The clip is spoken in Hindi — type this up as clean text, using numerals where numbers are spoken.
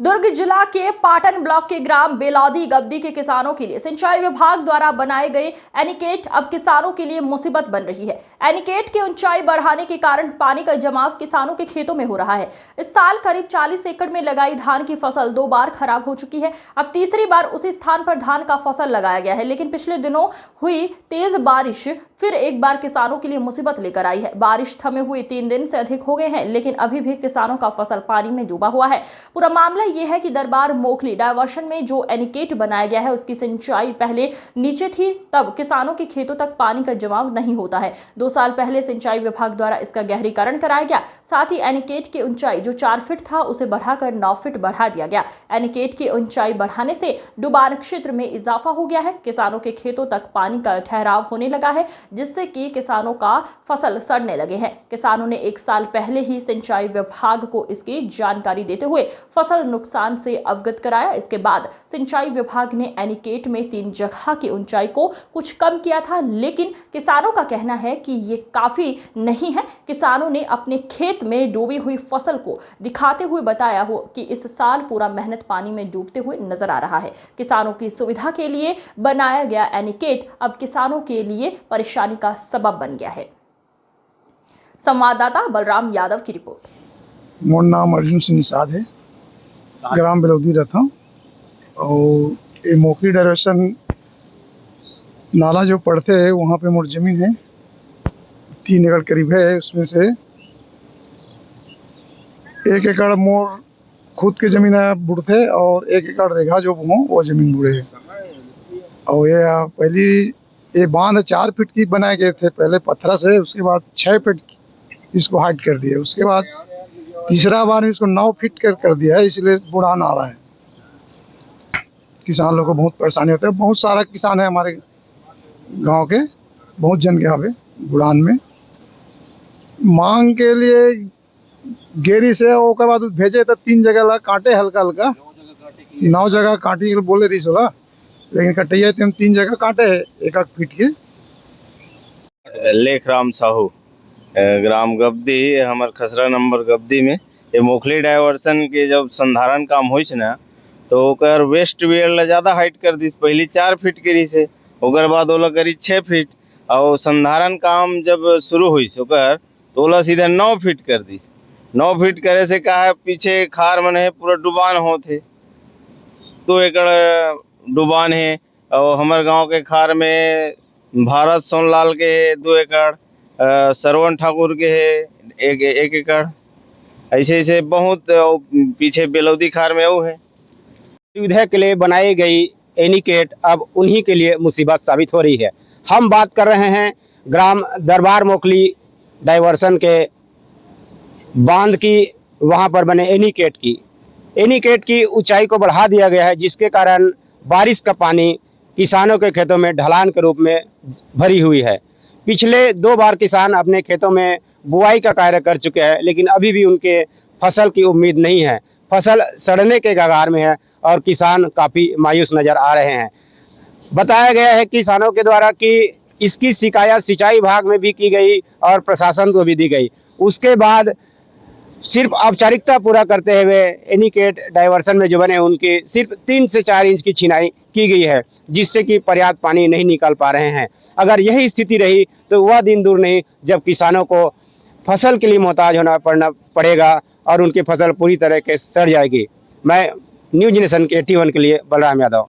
दुर्ग जिला के पाटन ब्लॉक के ग्राम बेलौदी गब्दी के किसानों के लिए सिंचाई विभाग द्वारा बनाए गए एनीकेट अब किसानों के लिए मुसीबत बन रही है। एनीकेट की ऊंचाई बढ़ाने के कारण पानी का जमाव किसानों के खेतों में हो रहा है। इस साल करीब 40 एकड़ में लगाई धान की फसल 2 बार खराब हो चुकी है। अब तीसरी बार उसी स्थान पर धान का फसल लगाया गया है, लेकिन पिछले दिनों हुई तेज बारिश फिर एक बार किसानों के लिए मुसीबत लेकर आई है। बारिश थमे हुए 3 दिन से अधिक हो गए हैं, लेकिन अभी भी किसानों का फसल पानी में डूबा हुआ है। पूरा मामला यह है कि दरबार मोखली डायवर्शन में जो एनीकेट बनाया गया है उसकी सिंचाई पहले नीचे थी, तब किसानों के खेतों तक पानी का जमाव नहीं होता है। 2 साल पहले सिंचाई विभाग द्वारा इसका गहरीकरण कराया गया। साथ ही एनीकेट की ऊंचाई जो 4 फीट था उसे बढ़ाकर 9 फीट बढ़ा दिया गया। एनीकेट की ऊंचाई बढ़ाने से डुबान क्षेत्र में इजाफा हो गया है। किसानों के खेतों तक पानी का ठहराव होने लगा है, जिससे कि किसानों का फसल सड़ने लगे हैं। किसानों ने 1 साल पहले ही सिंचाई विभाग को इसकी जानकारी देते हुए फसल नुकसान से अवगत कराया। इसके बाद सिंचाई विभाग ने एनीकेट में 3 जगह की ऊंचाई को कुछ कम किया था, लेकिन किसानों का कहना है कि ये काफी नहीं है। किसानों ने अपने खेत में डूबी हुई फसल को दिखाते हुए बताया हो कि इस साल पूरा मेहनत पानी में डूबते हुए नजर आ रहा है। किसानों की सुविधा के लिए बनाया गया एनीकेट अब किसानों के लिए परेशानी का सबब बन गया है। संवाददाता बलराम यादव की रिपोर्ट। मोर नाम अर्जुन सिंह निषाद है, ग्राम बेलौदी रहता हूँ। और ये मोखली डायरेक्शन नाला जो पड़ते है वहाँ पे मोर जमीन है, 3 एकड़ करीब है। उसमें से 1 एकड़ मोर खुद की जमीन है बुढ़ते, और 1 एकड़ रेखा जो वो जमीन बुढ़े है। और ये पहली ये बांध 4 फीट की बनाए गए थे पहले पत्थर से, उसके बाद 6 फीट इसको हाइट कर दिया। उसके बाद तीसरा बार इसको 9 फीट कर दिया है, इसलिए बुढ़ान आ रहा है। किसान लोगों को बहुत परेशानी होता है। बहुत सारा किसान है हमारे गांव के, बहुत जन के यहाँ पे बुढ़ान में मांग के लिए गेरी से ओकर बाद भेजे तो 3 जगह ला काटे, हल्का हल्का 9 जगह काटी बोले रही सोला, लेकिन कटैया 3 जगह काटे 1 फीट के। लेखराम साहू, ग्राम गब्दी, हमार खसरा नंबर गब्दी में ये मोखली डायवर्सन के जब संधारण काम हो ना, तो ओकर वेस्ट वेयर ज्यादा हाइट कर दी। पहली 4 फीट के रही से, ओकर बाद ओला करी 6 फीट, और संधारण काम जब शुरू हुई ओकर तो ओला सीधा 9 फीट कर दी। 9 फीट करे से कहा पीछे खार मन है पूरा डुबान होते, 2 एकड़ डुबान है। और हमारे गांव के खार में भारत सोनलाल के है 2 एकड़, सरवण ठाकुर के है 1 एकड़, ऐसे ऐसे बहुत। पीछे बेलौदी खार में वो है। सुविधा के लिए बनाई गई एनीकेट अब उन्हीं के लिए मुसीबत साबित हो रही है। हम बात कर रहे हैं ग्राम दरबार मोखली डायवर्सन के बांध की, वहां पर बने एनीकेट की। एनीकेट की ऊंचाई को बढ़ा दिया गया है, जिसके कारण बारिश का पानी किसानों के खेतों में ढलान के रूप में भरी हुई है। पिछले 2 बार किसान अपने खेतों में बुआई का कार्य कर चुके हैं, लेकिन अभी भी उनके फसल की उम्मीद नहीं है। फसल सड़ने के कगार में है और किसान काफ़ी मायूस नजर आ रहे हैं। बताया गया है किसानों के द्वारा कि इसकी शिकायत सिंचाई विभाग में भी की गई और प्रशासन को भी दी गई। उसके बाद सिर्फ औपचारिकता पूरा करते हुए एनीकेट डायवर्सन में जो बने उनकी सिर्फ 3 से 4 इंच की छिनाई की गई है, जिससे कि पर्याप्त पानी नहीं निकल पा रहे हैं। अगर यही स्थिति रही तो वह दिन दूर नहीं जब किसानों को फसल के लिए मोहताज होना पड़ेगा और उनकी फसल पूरी तरह से सड़ जाएगी। मैं न्यूज नेशन के 81 के लिए बलराम यादव।